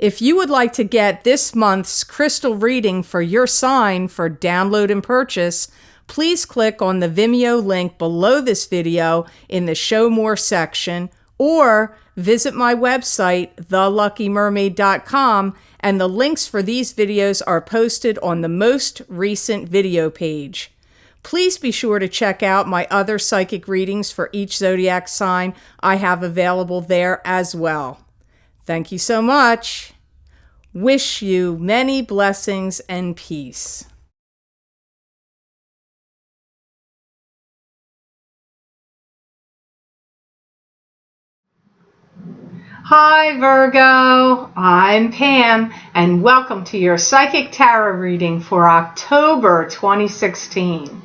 If you would like to get this month's crystal reading for your sign for download and purchase, please click on the Vimeo link below this video in the Show More section, or visit my website, theluckymermaid.com, and the links for these videos are posted on the most recent video page. Please be sure to check out my other psychic readings for each zodiac sign I have available there as well. Thank you so much. Wish you many blessings and peace. Hi Virgo, I'm Pam, and welcome to your Psychic Tarot reading for October 2016.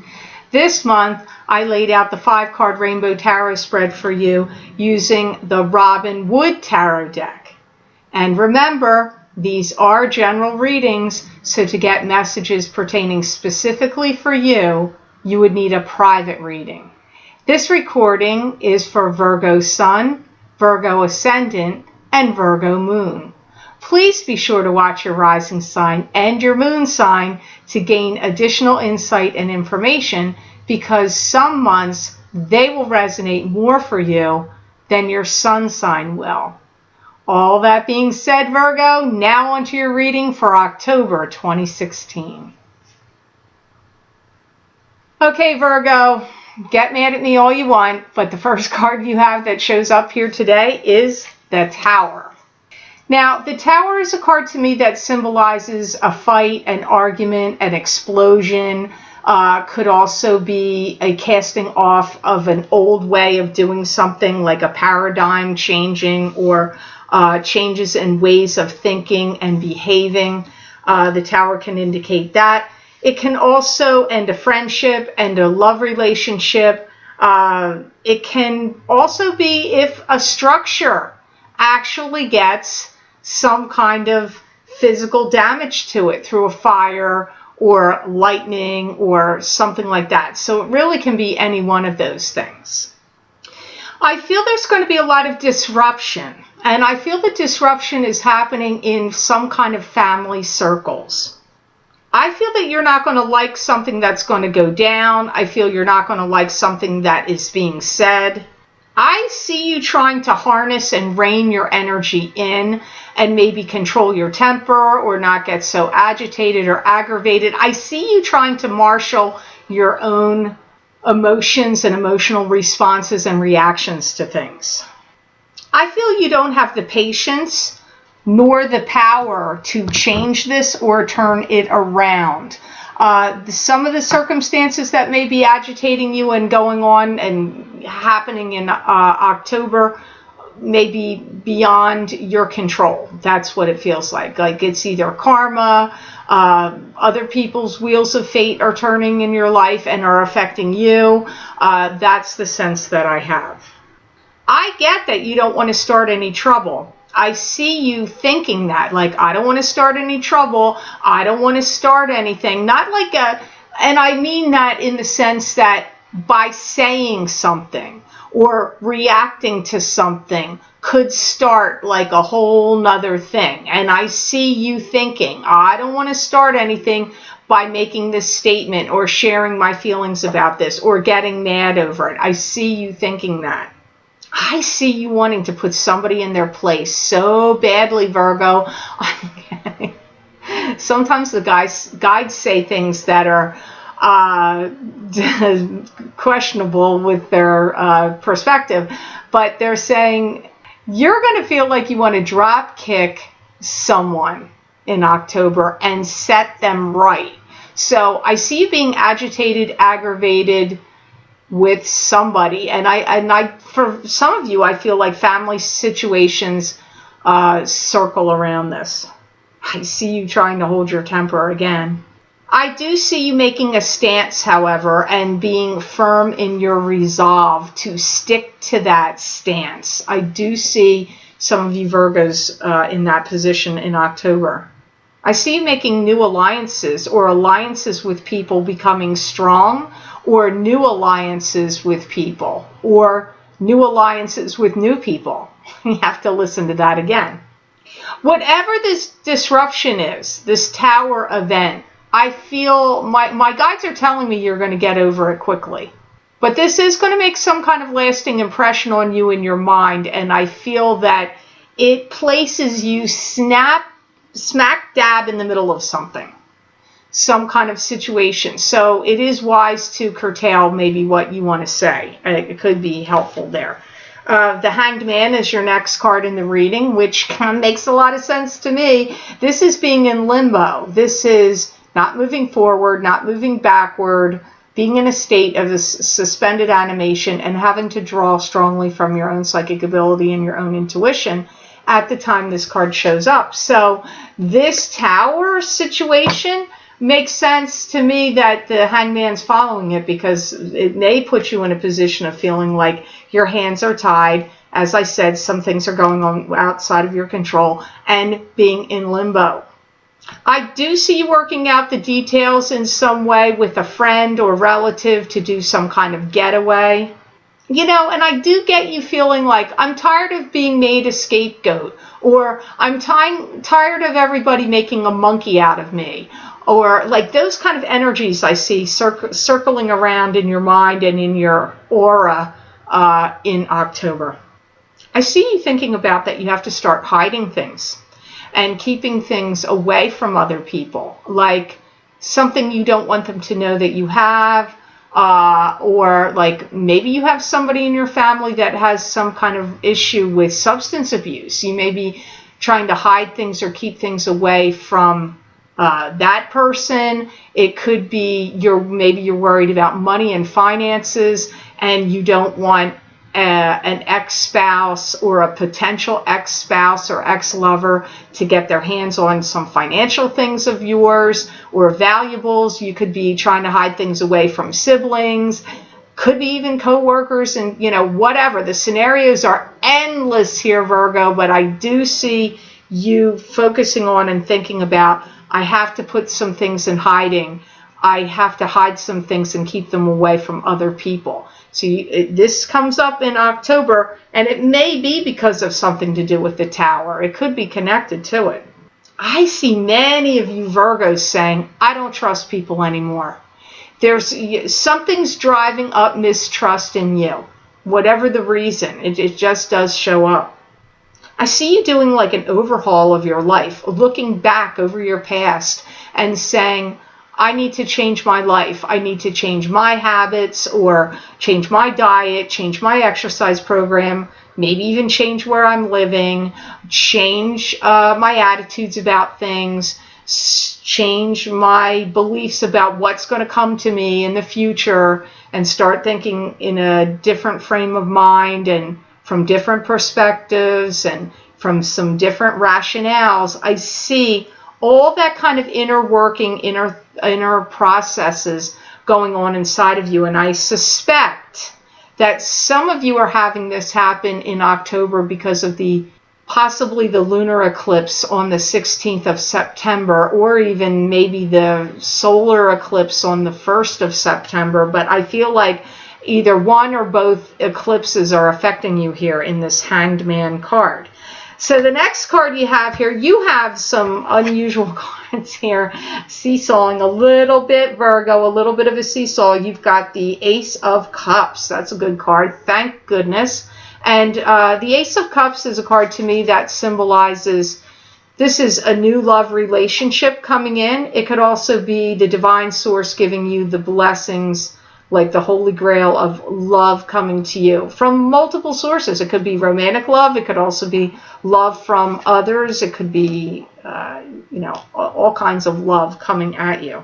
This month, I laid out the 5-card Rainbow Tarot spread for you using the Robin Wood Tarot deck. And remember, these are general readings, so to get messages pertaining specifically for you, you would need a private reading. This recording is for Virgo Sun, Virgo Ascendant, and Virgo Moon. Please be sure to watch your rising sign and your moon sign to gain additional insight and information, because some months they will resonate more for you than your sun sign will. All that being said, Virgo, now onto your reading for October 2016. Okay, Virgo. Get mad at me all you want, but the first card you have that shows up here today is the Tower. Now, the Tower is a card to me that symbolizes a fight, an argument, an explosion. Could also be a casting off of an old way of doing something, like a paradigm changing, or changes in ways of thinking and behaving. The Tower can indicate that. It can also end a friendship, end a love relationship. It can also be if a structure actually gets some kind of physical damage to it through a fire or lightning or something like that. So it really can be any one of those things. I feel there's going to be a lot of disruption, and I feel the disruption is happening in some kind of family circles. I feel that you're not going to like something that's going to go down. I feel you're not going to like something that is being said. I see you trying to harness and rein your energy in and maybe control your temper or not get so agitated or aggravated. I see you trying to marshal your own emotions and emotional responses and reactions to things. I feel you don't have the patience nor the power to change this or turn it around. Some of the circumstances that may be agitating you and going on and happening in October may be beyond your control. That's what it feels like. Like it's either karma, other people's wheels of fate are turning in your life and are affecting you. That's the sense that I have. I get that you don't want to start any trouble. I see you thinking that, like, I don't want to start any trouble. I don't want to start anything. Not like and I mean that in the sense that by saying something or reacting to something could start like a whole nother thing. And I see you thinking, I don't want to start anything by making this statement or sharing my feelings about this or getting mad over it. I see you thinking that. I see you wanting to put somebody in their place so badly, Virgo. Sometimes the guides say things that are questionable with their perspective, but they're saying you're going to feel like you want to drop kick someone in October and set them right. So I see you being agitated, aggravated with somebody, and I for some of you, I feel like family situations circle around this. I see you trying to hold your temper again. I do see you making a stance, however, and being firm in your resolve to stick to that stance. I do see some of you Virgos in that position in October. I see you making new alliances or alliances with people becoming strong, or new alliances with people, or new alliances with new people. You have to listen to that again. Whatever this disruption is, this tower event, I feel my guides are telling me you're going to get over it quickly. But this is going to make some kind of lasting impression on you in your mind, and I feel that it places you smack dab in the middle of something, some kind of situation. So it is wise to curtail maybe what you want to say. It could be helpful there. The Hanged Man is your next card in the reading, which kind of makes a lot of sense to me. This is being in limbo. This is not moving forward, not moving backward, being in a state of this suspended animation and having to draw strongly from your own psychic ability and your own intuition at the time this card shows up. So this tower situation makes sense to me that the Hangman's following it, because it may put you in a position of feeling like your hands are tied. As I said, some things are going on outside of your control and being in limbo. I do see you working out the details in some way with a friend or relative to do some kind of getaway. You know, and I do get you feeling like, I'm tired of being made a scapegoat, or I'm tired of everybody making a monkey out of me, or like those kind of energies I see circling around in your mind and in your aura in October. I see you thinking about that you have to start hiding things and keeping things away from other people, like something you don't want them to know that you have, or like maybe you have somebody in your family that has some kind of issue with substance abuse. You may be trying to hide things or keep things away from that person. It could be maybe you're worried about money and finances, and you don't want an ex-spouse or a potential ex-spouse or ex-lover to get their hands on some financial things of yours or valuables. You could be trying to hide things away from siblings, could be even co-workers, and you know, whatever. The scenarios are endless here, Virgo, but I do see you focusing on and thinking about, I have to put some things in hiding. I have to hide some things and keep them away from other people. So this comes up in October, and it may be because of something to do with the tower. It could be connected to it. I see many of you Virgos saying, I don't trust people anymore. Something's driving up mistrust in you, whatever the reason. It just does show up. I see you doing like an overhaul of your life, looking back over your past and saying, I need to change my life. I need to change my habits, or change my diet, change my exercise program, maybe even change where I'm living, change my attitudes about things, change my beliefs about what's going to come to me in the future, and start thinking in a different frame of mind and from different perspectives and from some different rationales. I see all that kind of inner working, inner processes going on inside of you. And I suspect that some of you are having this happen in October because of possibly the lunar eclipse on the 16th of September, or even maybe the solar eclipse on the 1st of September. But I feel like either one or both eclipses are affecting you here in this Hanged Man card. So the next card you have here, you have some unusual cards here, seesawing a little bit, Virgo, a little bit of a seesaw. You've got the Ace of Cups. That's a good card, thank goodness. And the Ace of Cups is a card to me that symbolizes this is a new love relationship coming in. It could also be the divine source giving you the blessings, like the holy grail of love coming to you from multiple sources. It could be romantic love. It could also be love from others. It could be, all kinds of love coming at you.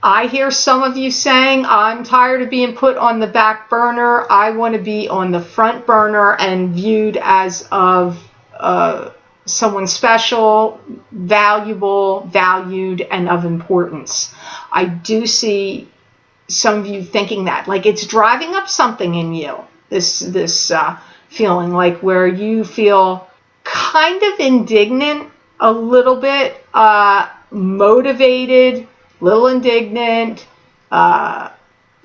I hear some of you saying, I'm tired of being put on the back burner. I want to be on the front burner and viewed as of someone special, valuable, valued, and of importance. I do see some of you thinking that, like it's driving up something in you, this feeling like where you feel kind of indignant, a little bit motivated, little indignant,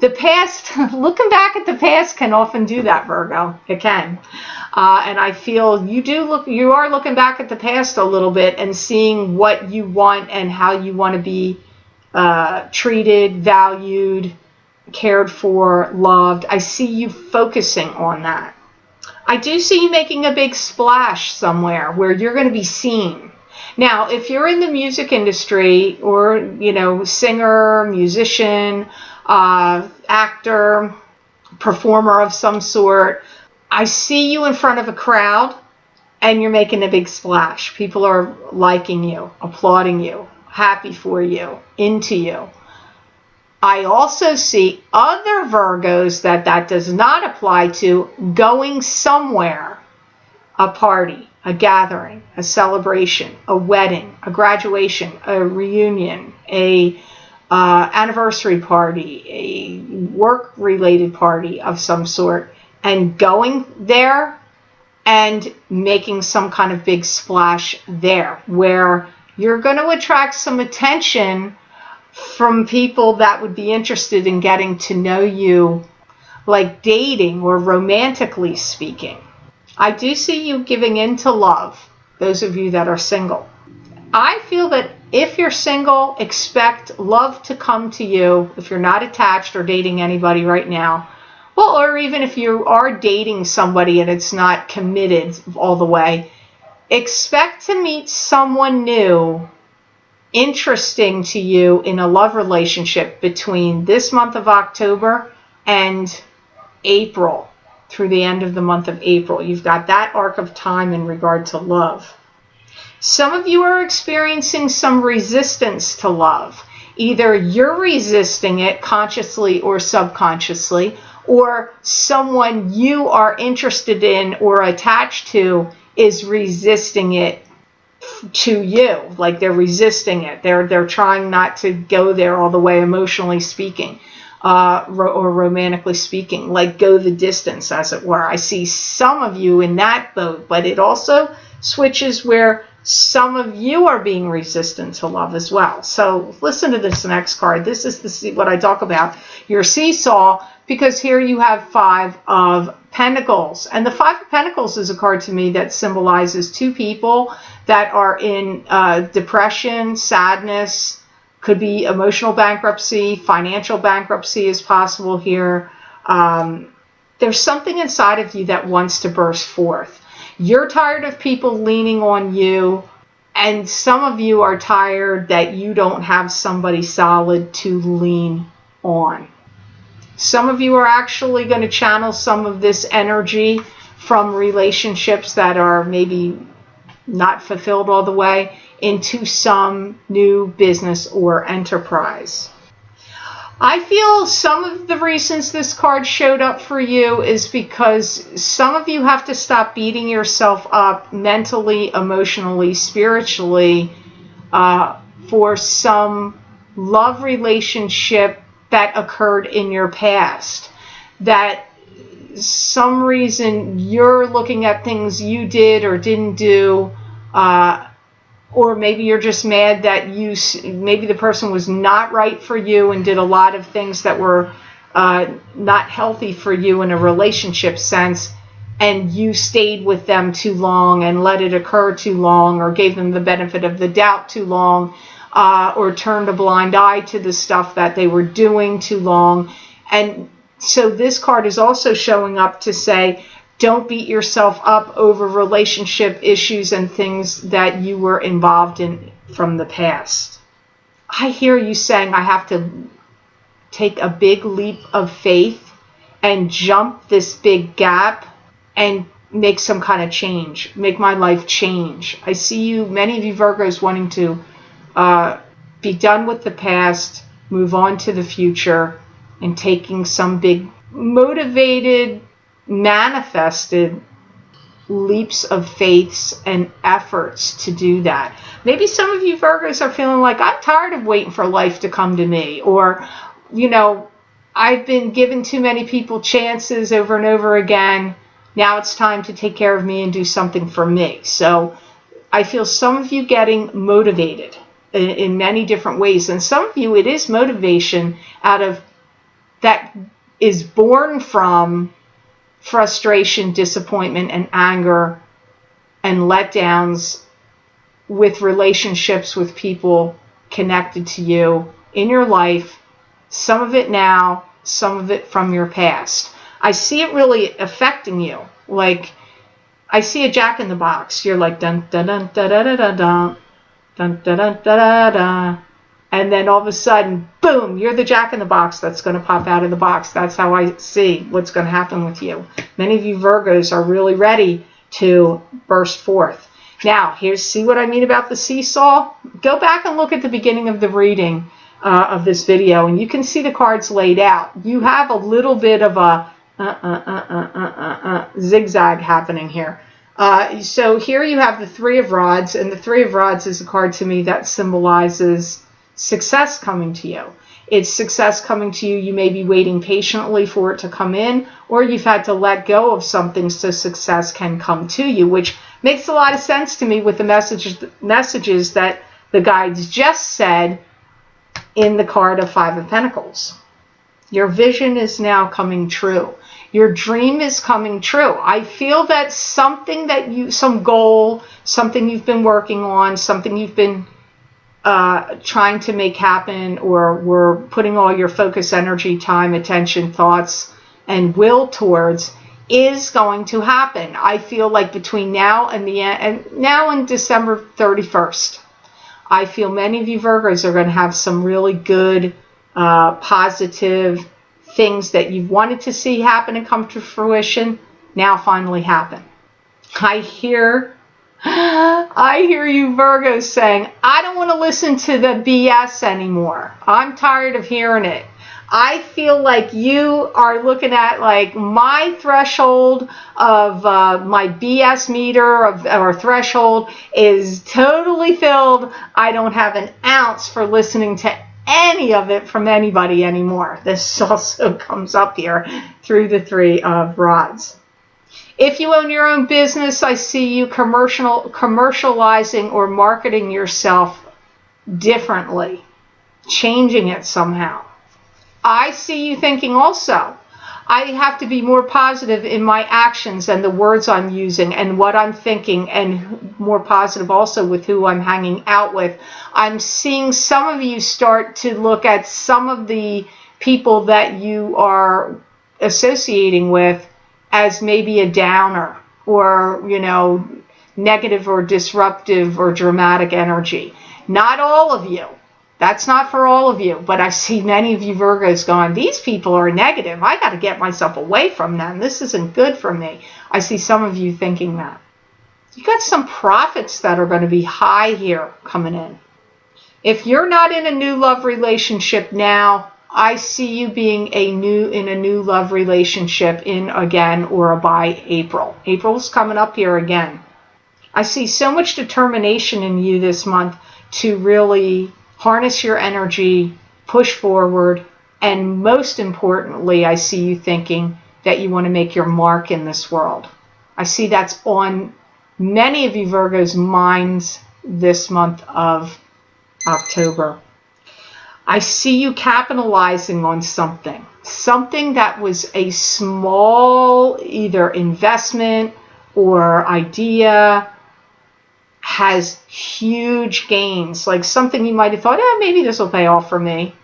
The past, looking back at the past can often do that, Virgo. It can. And I feel you are looking back at the past a little bit and seeing what you want and how you want to be treated, valued, cared for, loved. I see you focusing on that. I do see you making a big splash somewhere where you're going to be seen. Now, if you're in the music industry or, singer, musician, actor, performer of some sort, I see you in front of a crowd and you're making a big splash. People are liking you, applauding you, happy for you, into you. I also see other Virgos that does not apply to going somewhere, a party, a gathering, a celebration, a wedding, a graduation, a reunion, a anniversary party, a work-related party of some sort, and going there and making some kind of big splash there where you're going to attract some attention from people that would be interested in getting to know you, like dating or romantically speaking. I do see you giving in to love, those of you that are single. I feel that if you're single, expect love to come to you if you're not attached or dating anybody right now. Well, or even if you are dating somebody and it's not committed all the way, expect to meet someone new, interesting to you in a love relationship between this month of October and April, through the end of the month of April. You've got that arc of time in regard to love. Some of you are experiencing some resistance to love. Either you're resisting it consciously or subconsciously, or someone you are interested in or attached to is resisting it to you. Like they're resisting it. They're trying not to go there all the way, emotionally speaking, or romantically speaking, like go the distance, as it were. I see some of you in that boat, but it also switches where some of you are being resistant to love as well. So listen to this next card. This is what I talk about, your seesaw, because here you have 5 of Pentacles. And the 5 of Pentacles is a card to me that symbolizes 2 people that are in depression, sadness, could be emotional bankruptcy, financial bankruptcy is possible here. There's something inside of you that wants to burst forth. You're tired of people leaning on you, and some of you are tired that you don't have somebody solid to lean on. Some of you are actually going to channel some of this energy from relationships that are maybe not fulfilled all the way into some new business or enterprise. I feel some of the reasons this card showed up for you is because some of you have to stop beating yourself up mentally, emotionally, spiritually for some love relationship that occurred in your past. That some reason you're looking at things you did or didn't do, or maybe you're just mad that maybe the person was not right for you and did a lot of things that were not healthy for you in a relationship sense, and you stayed with them too long and let it occur too long, or gave them the benefit of the doubt too long, or turned a blind eye to the stuff that they were doing too long. And so this card is also showing up to say, don't beat yourself up over relationship issues and things that you were involved in from the past. I hear you saying, I have to take a big leap of faith and jump this big gap and make some kind of change, make my life change. I see you, many of you Virgos, wanting to be done with the past, move on to the future, and taking some big motivated, manifested leaps of faiths and efforts to do that. Maybe some of you Virgos are feeling like, I'm tired of waiting for life to come to me, or, I've been given too many people chances over and over again. Now it's time to take care of me and do something for me. So I feel some of you getting motivated in many different ways. And some of you, it is motivation out of that is born from frustration, disappointment, and anger and letdowns with relationships with people connected to you in your life, some of it now, some of it from your past. I see it really affecting you. Like, I see a Jack in the Box. You're like, dun dun dun dun dun dun dun dun dun dun dun dun, and then all of a sudden, boom, you're the Jack in the Box that's going to pop out of the box. That's how I see what's going to happen with you. Many of you Virgos are really ready to burst forth. Now, see what I mean about the seesaw? Go back and look at the beginning of the reading of this video, and you can see the cards laid out. You have a little bit of a zigzag happening here. So here you have the Three of Rods, and the Three of Rods is a card to me that symbolizes success coming to you. It's success coming to you. You may be waiting patiently for it to come in, or you've had to let go of something so success can come to you, which makes a lot of sense to me with the messages that the guides just said in the card of Five of Pentacles. Your vision is now coming true. Your dream is coming true. I feel that some goal, something you've been working on, something you've been trying to make happen, or were putting all your focus, energy, time, attention, thoughts, and will towards, is going to happen. I feel like between now and the end, and now and December 31st, I feel many of you Virgos are going to have some really good, positive things that you've wanted to see happen and come to fruition now finally happen. I hear you Virgos saying, I don't want to listen to the BS anymore. I'm tired of hearing it. I feel like you are looking at like my threshold of my BS meter or threshold is totally filled. I don't have an ounce for listening to any of it from anybody anymore. This also comes up here through the Three of Rods. If you own your own business, I see you commercializing or marketing yourself differently, changing it somehow. I see you thinking also, I have to be more positive in my actions and the words I'm using and what I'm thinking, and more positive also with who I'm hanging out with. I'm seeing some of you start to look at some of the people that you are associating with as maybe a downer, or, negative or disruptive or dramatic energy. Not all of you. That's not for all of you, but I see many of you Virgos going, these people are negative. I got to get myself away from them. This isn't good for me. I see some of you thinking that. You got some profits that are going to be high here coming in. If you're not in a new love relationship now, I see you being in a new love relationship in again or by April. April's coming up here again. I see so much determination in you this month to really harness your energy, push forward, and most importantly, I see you thinking that you want to make your mark in this world. I see that's on many of you Virgos' minds this month of October. I see you capitalizing on something that was a small either investment or idea has huge gains, like something you might have thought, maybe this will pay off for me,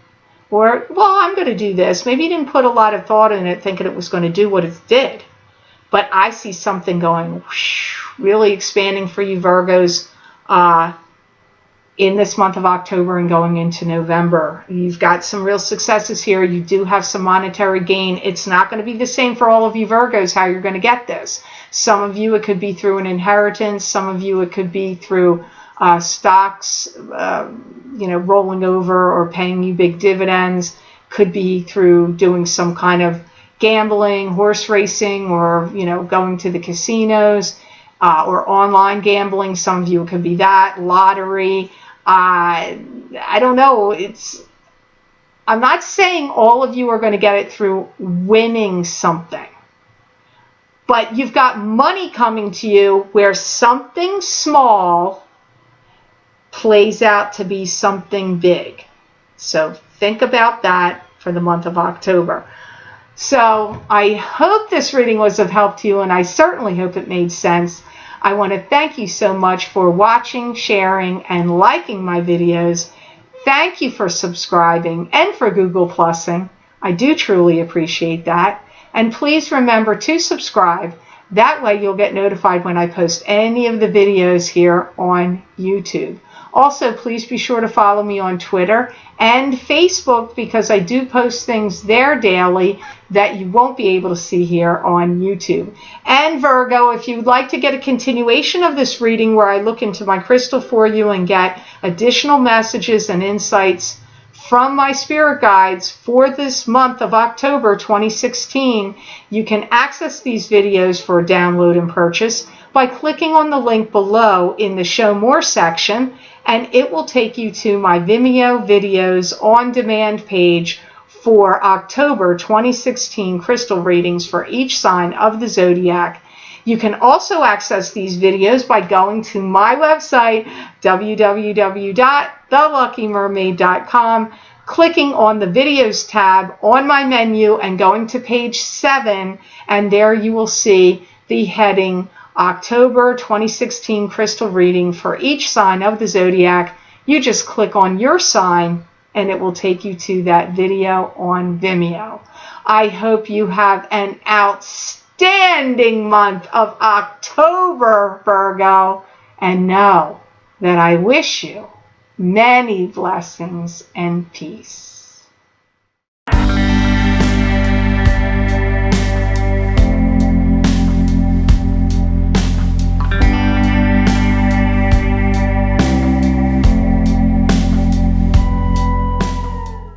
or, well, I'm going to do this. Maybe you didn't put a lot of thought in it thinking it was going to do what it did, but I see something going whoosh, really expanding for you Virgos in this month of October and going into November. You've got some real successes here. You do have some monetary gain. It's not going to be the same for all of you Virgos how you're going to get this. Some of you, it could be through an inheritance. Some of you, it could be through stocks, rolling over or paying you big dividends. Could be through doing some kind of gambling, horse racing, or, going to the casinos, or online gambling. Some of you, it could be that, lottery. I don't know. I'm not saying all of you are going to get it through winning something, but you've got money coming to you where something small plays out to be something big. So think about that for the month of October. So I hope this reading was of help to you, and I certainly hope it made sense. I want to thank you so much for watching, sharing, and liking my videos. Thank you for subscribing and for Google Plusing. I do truly appreciate that. And please remember to subscribe. That way you'll get notified when I post any of the videos here on YouTube. Also, please be sure to follow me on Twitter and Facebook, because I do post things there daily that you won't be able to see here on YouTube. And Virgo, if you'd like to get a continuation of this reading where I look into my crystal for you and get additional messages and insights from my spirit guides for this month of October 2016, you can access these videos for download and purchase by clicking on the link below in the Show More section, and it will take you to my Vimeo videos on demand page for October 2016 crystal readings for each sign of the zodiac. You can also access these videos by going to my website, www.theluckymermaid.com, clicking on the videos tab on my menu and going to page 7, and there you will see the heading October 2016 crystal reading for each sign of the zodiac. You just click on your sign and it will take you to that video on Vimeo. I hope you have an outstanding month of October, Virgo, and know that I wish you many blessings and peace.